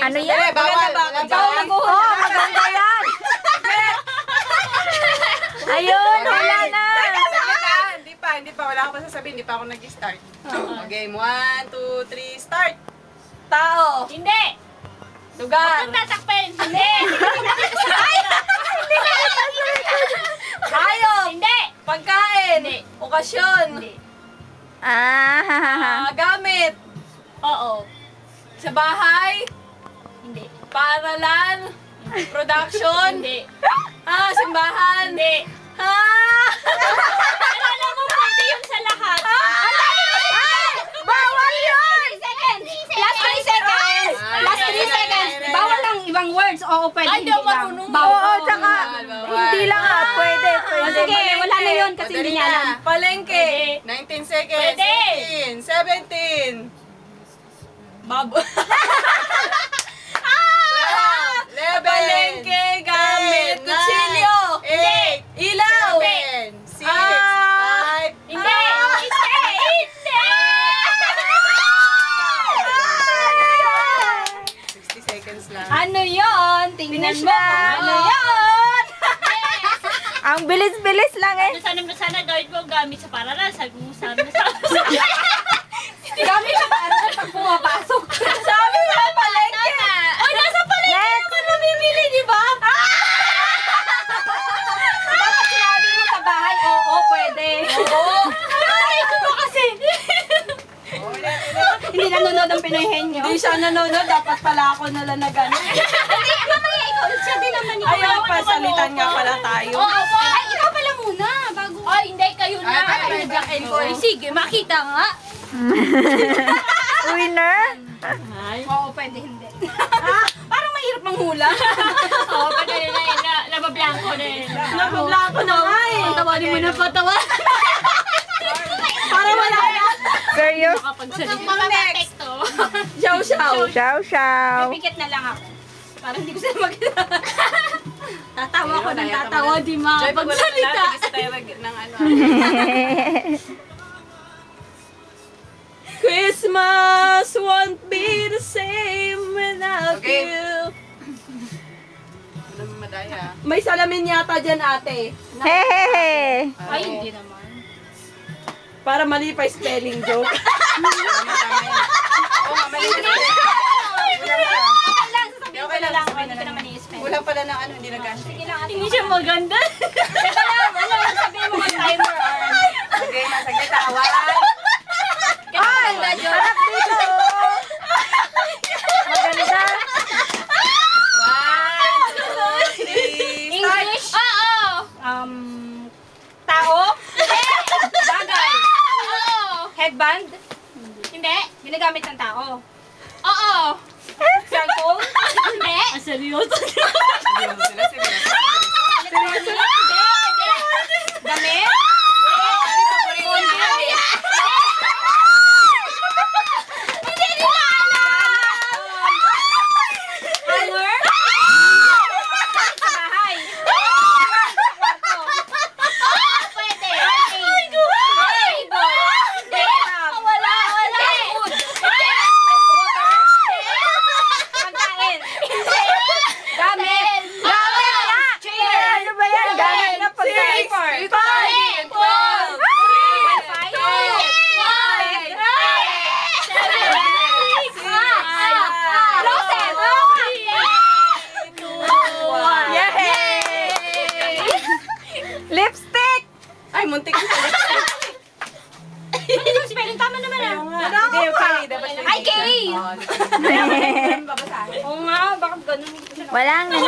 Ano yan? Bawal ba ako dyan? Oo, maganda yan. Ayun, wala na. Hindi pa. Wala ako pa sasabihin. Hindi pa ako nag-start. Okay, 1, 2, 3, start! Tao. Hindi. Lugar. Huwag tatakpen. Hindi. Hayop. Hindi. Pagkain. Hindi. Okasyon. Hindi. Gamit. Oo. Sa bahay. Hindi. Paaralan. Production. Hindi. Simbahan. Hindi. Alam mo pati yung sa lahat. Bawal yun! Last 3 seconds. Last 3 seconds. Bawal lang ibang words. Oo, pwede. Ay, Hindi daw lang. marunong. Oo, tsaka Bawal. hindi lang pwede. O, sige, wala na yun kasi hindi niya alam. Palengke. 19 seconds. Pwede. 18, 17. Babo. 11. Palengke. Gamit. Kutsilyo. 8. Ilaw. 7. 6. 5. Hindi. Hindi. 60 seconds lang. Ano yun? Tingnan mo. na. Ano yun? Ang bilis-bilis lang eh. Sana gawin mo gamit sa paralan. Sabi mo sana. Gamit siya para pag pumapasok. Sabi mo palengke. Ay, nasa palengke naman namimili, di ba? Dapat sinabi mo sa bahay, oo, pwede. Oo. Ay, ko ba kasi? Hindi nanonood ang Pinoy Henyo. Hindi siya nanonood. Dapat pala ako nalanagan. Hindi, mamaya ikaw. Siya din naman ikaw. Ayaw, pasalitan nga pala tayo. Oo. Ay, ikaw pala muna. Bago. Ay, hindi. Kayo na. Ay, Jack and Cory. Sige, makita nga. Winner? Oo, pwede hindi. Parang mahirap manghula. Oo, pati na nabablanko na yun. Nababla ako na nga eh. Tawanin mo na pa, tawa. Para wala na. Serious? Kapagsalita. Mga teksto. Xiao xiao. Ciao, ciao. Pipikit na lang ako. Parang hindi ko sila magkita. Tatawa ko ng tatawa, di Joy, pag wala na makapagsalita. natin, gusto tayo ng ano. Christmas won't be the same without Okay. you. Ano naman madaya? May salamin yata dyan, ate. Hehehe. Ay, hindi naman. Para mali pa yung spelling joke. Tama yan. Oo, mali na. Okay lang, sasabihin Okay ko na lang, lang. sabihin Hindi na ko lang. naman i-spell. Wala pala ng ano, hindi nag-answer. Sige lang, ate. Hindi siya maganda. Teka lang, ano yung sabihin mo kung timer or... Okay, masaglit awan. Ay, harap dito. Maganda. 1, 2, 3, start! English? Oo. Tao? Bagay? Oo. Headband? Hindi. Ginagamit ng tao? Oo. Cellphone? Hindi. Seryoso? Seryoso sila, seryoso. Seryoso? Damit? Color? Sa bahay? Pwede. Table? Wala. Food? Pagkain? Gamit? Chair? Ano ba yan? Gamit na pagkain. 3, Yay! Lipstick! Ay, muntik na. Spelling tama naman ah. Hindi, okay. Dapat Ay, K! Oo, Oo nga, bakit ganun? Walang na.